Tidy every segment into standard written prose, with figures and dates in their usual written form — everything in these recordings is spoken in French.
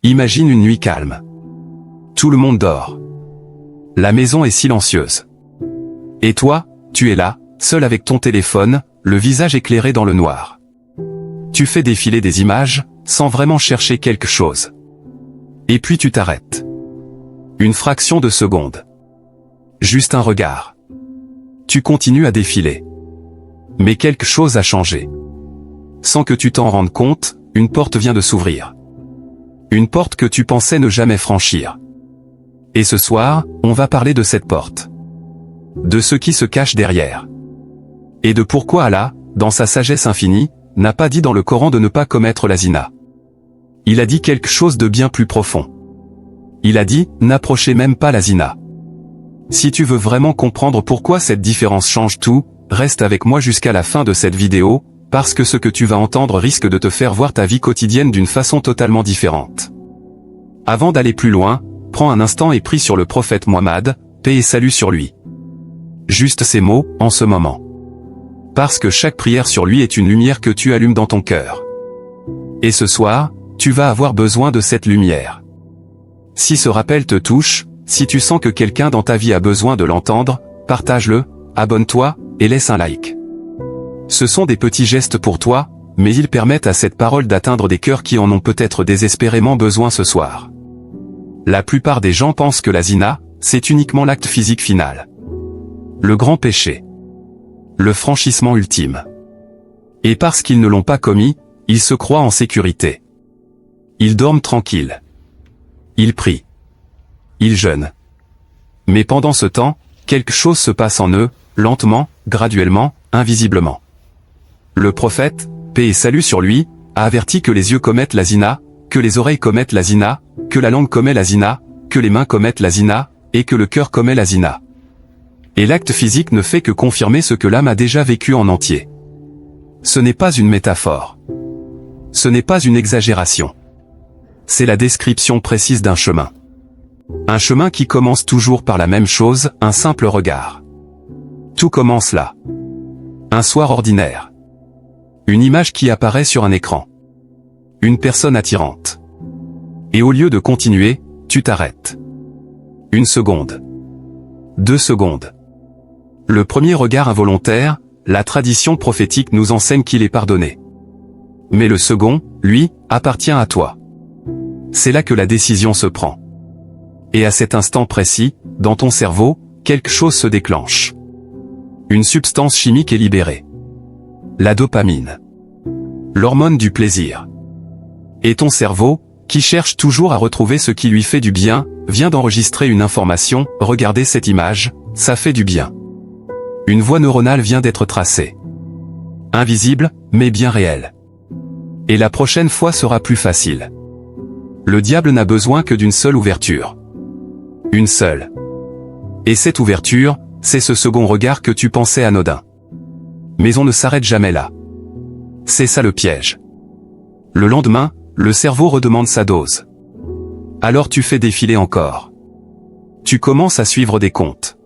Imagine une nuit calme. Tout le monde dort. La maison est silencieuse. Et toi, tu es là, seul avec ton téléphone, le visage éclairé dans le noir. Tu fais défiler des images, sans vraiment chercher quelque chose. Et puis tu t'arrêtes. Une fraction de seconde. Juste un regard. Tu continues à défiler. Mais quelque chose a changé. Sans que tu t'en rendes compte, une porte vient de s'ouvrir. Une porte que tu pensais ne jamais franchir. Et ce soir, on va parler de cette porte. De ce qui se cache derrière. Et de pourquoi Allah, dans sa sagesse infinie, n'a pas dit dans le Coran de ne pas commettre la zina. Il a dit quelque chose de bien plus profond. Il a dit, n'approchez même pas la zina. Si tu veux vraiment comprendre pourquoi cette différence change tout, reste avec moi jusqu'à la fin de cette vidéo, parce que ce que tu vas entendre risque de te faire voir ta vie quotidienne d'une façon totalement différente. Avant d'aller plus loin, prends un instant et prie sur le prophète Mohammed, paix et salut sur lui. Juste ces mots, en ce moment. Parce que chaque prière sur lui est une lumière que tu allumes dans ton cœur. Et ce soir, tu vas avoir besoin de cette lumière. Si ce rappel te touche, si tu sens que quelqu'un dans ta vie a besoin de l'entendre, partage-le, abonne-toi, et laisse un like. Ce sont des petits gestes pour toi, mais ils permettent à cette parole d'atteindre des cœurs qui en ont peut-être désespérément besoin ce soir. La plupart des gens pensent que la zina, c'est uniquement l'acte physique final. Le grand péché. Le franchissement ultime. Et parce qu'ils ne l'ont pas commis, ils se croient en sécurité. Ils dorment tranquilles. Ils prient. Ils jeûnent. Mais pendant ce temps, quelque chose se passe en eux, lentement, graduellement, invisiblement. Le prophète, paix et salut sur lui, a averti que les yeux commettent la zina, que les oreilles commettent la zina, que la langue commet la zina, que les mains commettent la zina, et que le cœur commet la zina. Et l'acte physique ne fait que confirmer ce que l'âme a déjà vécu en entier. Ce n'est pas une métaphore. Ce n'est pas une exagération. C'est la description précise d'un chemin. Un chemin qui commence toujours par la même chose, un simple regard. Tout commence là. Un soir ordinaire. Une image qui apparaît sur un écran. Une personne attirante. Et au lieu de continuer, tu t'arrêtes. 1 seconde. 2 secondes. Le premier regard involontaire, la tradition prophétique nous enseigne qu'il est pardonné. Mais le second, lui, appartient à toi. C'est là que la décision se prend. Et à cet instant précis, dans ton cerveau, quelque chose se déclenche. Une substance chimique est libérée. La dopamine. L'hormone du plaisir. Et ton cerveau, qui cherche toujours à retrouver ce qui lui fait du bien, vient d'enregistrer une information, regardez cette image, ça fait du bien. Une voie neuronale vient d'être tracée. Invisible, mais bien réelle. Et la prochaine fois sera plus facile. Le diable n'a besoin que d'une seule ouverture. Une seule. Et cette ouverture, c'est ce second regard que tu pensais anodin. Mais on ne s'arrête jamais là. C'est ça le piège. Le lendemain, le cerveau redemande sa dose. Alors tu fais défiler encore. Tu commences à suivre des comptes.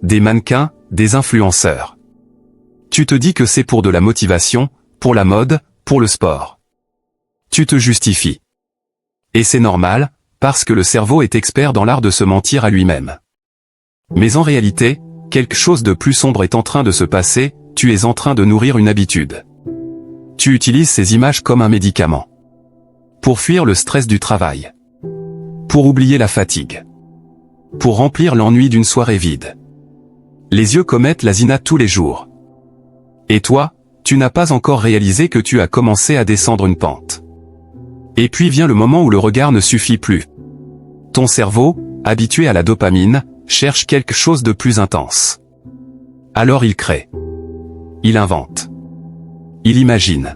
Des mannequins, des influenceurs. Tu te dis que c'est pour de la motivation, pour la mode, pour le sport. Tu te justifies. Et c'est normal, parce que le cerveau est expert dans l'art de se mentir à lui-même. Mais en réalité, quelque chose de plus sombre est en train de se passer, tu es en train de nourrir une habitude. Tu utilises ces images comme un médicament. Pour fuir le stress du travail. Pour oublier la fatigue. Pour remplir l'ennui d'une soirée vide. Les yeux commettent la zina tous les jours. Et toi, tu n'as pas encore réalisé que tu as commencé à descendre une pente. Et puis vient le moment où le regard ne suffit plus. Ton cerveau, habitué à la dopamine, cherche quelque chose de plus intense. Alors il crée. Il invente. Il imagine.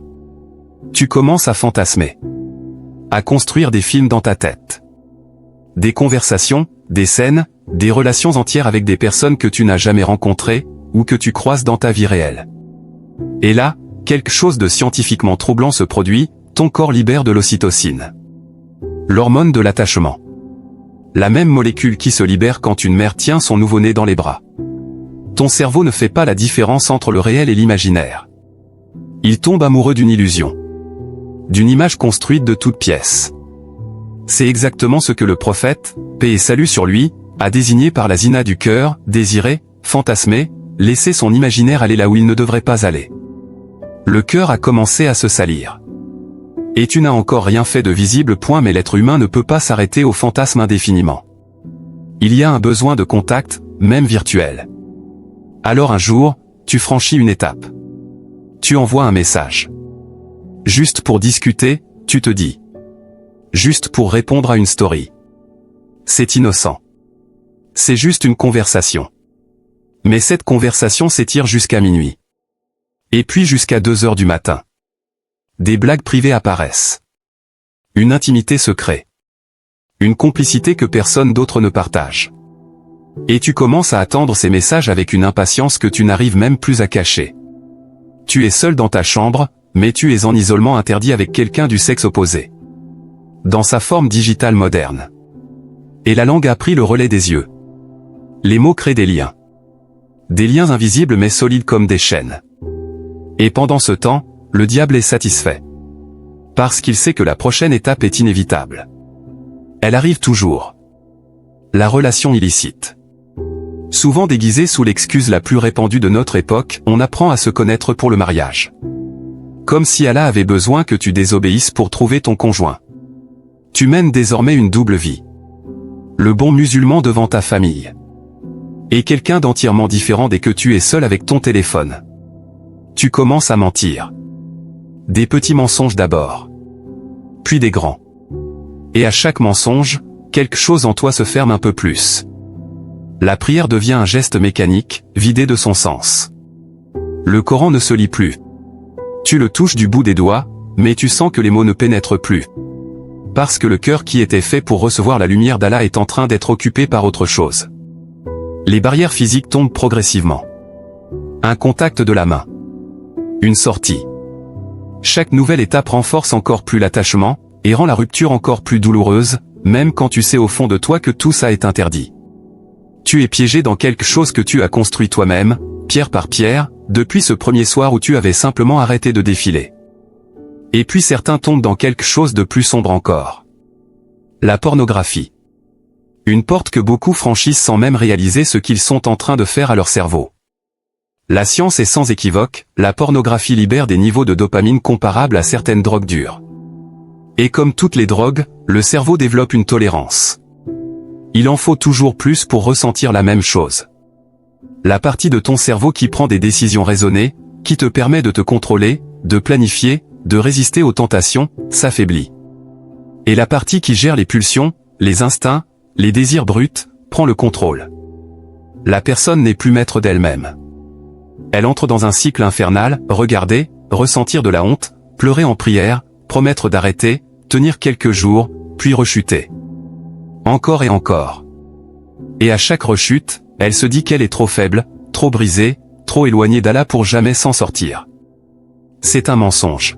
Tu commences à fantasmer. À construire des films dans ta tête. Des conversations, des scènes, des relations entières avec des personnes que tu n'as jamais rencontrées, ou que tu croises dans ta vie réelle. Et là, quelque chose de scientifiquement troublant se produit, ton corps libère de l'ocytocine. L'hormone de l'attachement. La même molécule qui se libère quand une mère tient son nouveau-né dans les bras. Ton cerveau ne fait pas la différence entre le réel et l'imaginaire. Il tombe amoureux d'une illusion. D'une image construite de toutes pièces. C'est exactement ce que le prophète, paix et salut sur lui, a désigné par la zina du cœur, désirer, fantasmer, laisser son imaginaire aller là où il ne devrait pas aller. Le cœur a commencé à se salir. Et tu n'as encore rien fait de visible, mais l'être humain ne peut pas s'arrêter au fantasme indéfiniment. Il y a un besoin de contact, même virtuel. Alors un jour, tu franchis une étape. Tu envoies un message. Juste pour discuter, tu te dis. Juste pour répondre à une story. C'est innocent. C'est juste une conversation. Mais cette conversation s'étire jusqu'à minuit. Et puis jusqu'à 2 heures du matin. Des blagues privées apparaissent. Une intimité se crée. Une complicité que personne d'autre ne partage. Et tu commences à attendre ces messages avec une impatience que tu n'arrives même plus à cacher. Tu es seul dans ta chambre, mais tu es en isolement interdit avec quelqu'un du sexe opposé. Dans sa forme digitale moderne. Et la langue a pris le relais des yeux. Les mots créent des liens. Des liens invisibles mais solides comme des chaînes. Et pendant ce temps, le diable est satisfait. Parce qu'il sait que la prochaine étape est inévitable. Elle arrive toujours. La relation illicite. Souvent déguisée sous l'excuse la plus répandue de notre époque, on apprend à se connaître pour le mariage. Comme si Allah avait besoin que tu désobéisses pour trouver ton conjoint. Tu mènes désormais une double vie. Le bon musulman devant ta famille. Et quelqu'un d'entièrement différent dès que tu es seul avec ton téléphone. Tu commences à mentir. Des petits mensonges d'abord. Puis des grands. Et à chaque mensonge, quelque chose en toi se ferme un peu plus. La prière devient un geste mécanique, vidé de son sens. Le Coran ne se lit plus. Tu le touches du bout des doigts, mais tu sens que les mots ne pénètrent plus. Parce que le cœur qui était fait pour recevoir la lumière d'Allah est en train d'être occupé par autre chose. Les barrières physiques tombent progressivement. Un contact de la main. Une sortie. Chaque nouvelle étape renforce encore plus l'attachement, et rend la rupture encore plus douloureuse, même quand tu sais au fond de toi que tout ça est interdit. Tu es piégé dans quelque chose que tu as construit toi-même, pierre par pierre, depuis ce premier soir où tu avais simplement arrêté de défiler. Et puis certains tombent dans quelque chose de plus sombre encore. La pornographie. Une porte que beaucoup franchissent sans même réaliser ce qu'ils sont en train de faire à leur cerveau. La science est sans équivoque, la pornographie libère des niveaux de dopamine comparables à certaines drogues dures. Et comme toutes les drogues, le cerveau développe une tolérance. Il en faut toujours plus pour ressentir la même chose. La partie de ton cerveau qui prend des décisions raisonnées, qui te permet de te contrôler, de planifier, de résister aux tentations, s'affaiblit. Et la partie qui gère les pulsions, les instincts, les désirs bruts, prend le contrôle. La personne n'est plus maître d'elle-même. Elle entre dans un cycle infernal, regarder, ressentir de la honte, pleurer en prière, promettre d'arrêter, tenir quelques jours, puis rechuter. Encore et encore. Et à chaque rechute, elle se dit qu'elle est trop faible, trop brisée, trop éloignée d'Allah pour jamais s'en sortir. C'est un mensonge.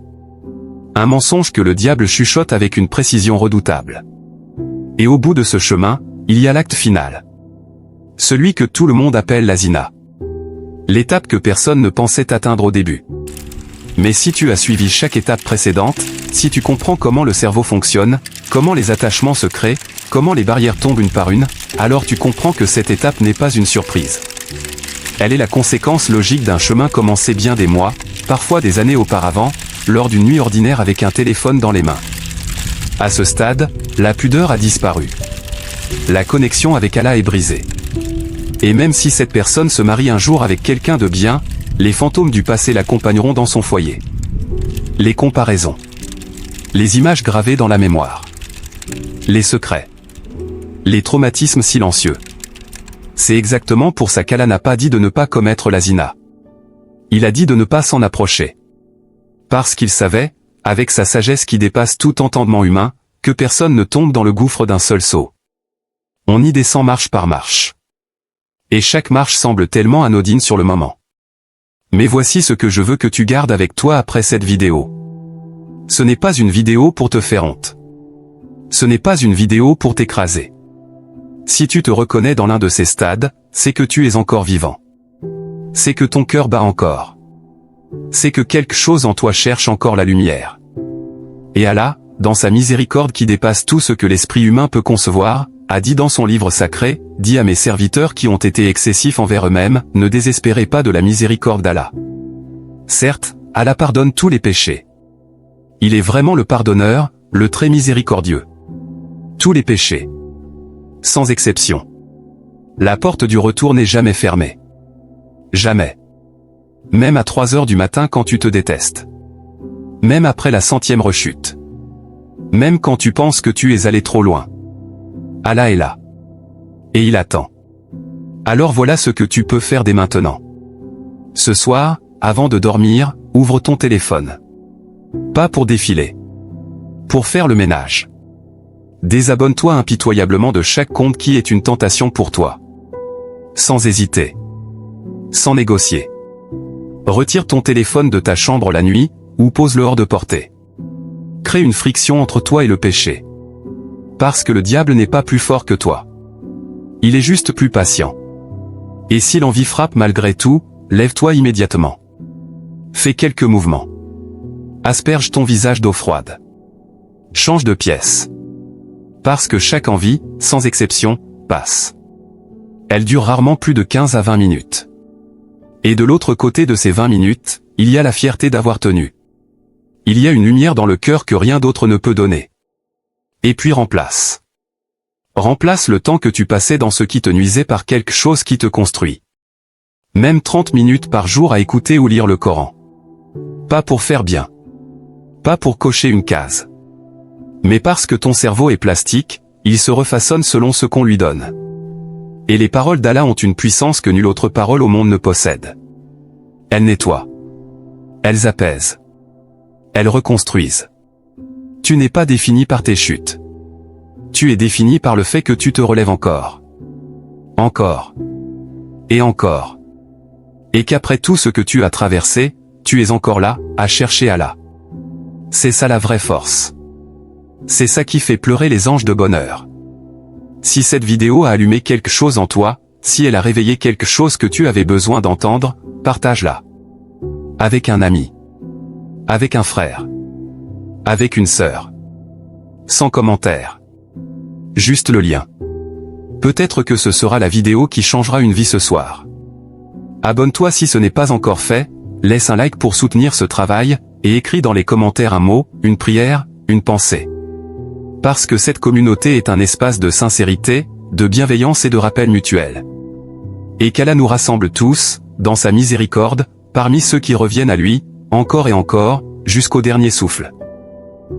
Un mensonge que le diable chuchote avec une précision redoutable. Et au bout de ce chemin, il y a l'acte final. Celui que tout le monde appelle la zina. L'étape que personne ne pensait atteindre au début. Mais si tu as suivi chaque étape précédente, si tu comprends comment le cerveau fonctionne, comment les attachements se créent, comment les barrières tombent une par une, alors tu comprends que cette étape n'est pas une surprise. Elle est la conséquence logique d'un chemin commencé bien des mois, parfois des années auparavant, lors d'une nuit ordinaire avec un téléphone dans les mains. À ce stade, la pudeur a disparu. La connexion avec Allah est brisée. Et même si cette personne se marie un jour avec quelqu'un de bien, les fantômes du passé l'accompagneront dans son foyer. Les comparaisons. Les images gravées dans la mémoire. Les secrets. Les traumatismes silencieux. C'est exactement pour ça qu'Allah n'a pas dit de ne pas commettre la zina. Il a dit de ne pas s'en approcher. Parce qu'il savait, avec sa sagesse qui dépasse tout entendement humain, que personne ne tombe dans le gouffre d'un seul saut. On y descend marche par marche. Et chaque marche semble tellement anodine sur le moment. Mais voici ce que je veux que tu gardes avec toi après cette vidéo. Ce n'est pas une vidéo pour te faire honte. Ce n'est pas une vidéo pour t'écraser. Si tu te reconnais dans l'un de ces stades, c'est que tu es encore vivant. C'est que ton cœur bat encore. C'est que quelque chose en toi cherche encore la lumière. Et Allah, dans sa miséricorde qui dépasse tout ce que l'esprit humain peut concevoir, a dit dans son livre sacré, « Dis à mes serviteurs qui ont été excessifs envers eux-mêmes, ne désespérez pas de la miséricorde d'Allah. » Certes, Allah pardonne tous les péchés. Il est vraiment le pardonneur, le très miséricordieux. Tous les péchés. Sans exception. La porte du retour n'est jamais fermée. Jamais. Même à 3 heures du matin quand tu te détestes. Même après la 100e rechute. Même quand tu penses que tu es allé trop loin. Allah est là. Et il attend. Alors voilà ce que tu peux faire dès maintenant. Ce soir, avant de dormir, ouvre ton téléphone. Pas pour défiler. Pour faire le ménage. Désabonne-toi impitoyablement de chaque compte qui est une tentation pour toi. Sans hésiter. Sans négocier. Retire ton téléphone de ta chambre la nuit, ou pose-le hors de portée. Crée une friction entre toi et le péché. Parce que le diable n'est pas plus fort que toi. Il est juste plus patient. Et si l'envie frappe malgré tout, lève-toi immédiatement. Fais quelques mouvements. Asperge ton visage d'eau froide. Change de pièce. Parce que chaque envie, sans exception, passe. Elle dure rarement plus de 15 à 20 minutes. Et de l'autre côté de ces 20 minutes, il y a la fierté d'avoir tenu. Il y a une lumière dans le cœur que rien d'autre ne peut donner. Et puis remplace. Remplace le temps que tu passais dans ce qui te nuisait par quelque chose qui te construit. Même 30 minutes par jour à écouter ou lire le Coran. Pas pour faire bien. Pas pour cocher une case. Mais parce que ton cerveau est plastique, il se refaçonne selon ce qu'on lui donne. Et les paroles d'Allah ont une puissance que nulle autre parole au monde ne possède. Elles nettoient. Elles apaisent. Elles reconstruisent. Tu n'es pas défini par tes chutes. Tu es défini par le fait que tu te relèves encore. Encore. Et encore. Et qu'après tout ce que tu as traversé, tu es encore là, à chercher Allah. C'est ça la vraie force. C'est ça qui fait pleurer les anges de bonheur. Si cette vidéo a allumé quelque chose en toi, si elle a réveillé quelque chose que tu avais besoin d'entendre, partage-la. Avec un ami. Avec un frère. Avec une sœur. Sans commentaire. Juste le lien. Peut-être que ce sera la vidéo qui changera une vie ce soir. Abonne-toi si ce n'est pas encore fait, laisse un like pour soutenir ce travail, et écris dans les commentaires un mot, une prière, une pensée. Parce que cette communauté est un espace de sincérité, de bienveillance et de rappel mutuel. Et qu'Allah nous rassemble tous, dans sa miséricorde, parmi ceux qui reviennent à lui, encore et encore, jusqu'au dernier souffle.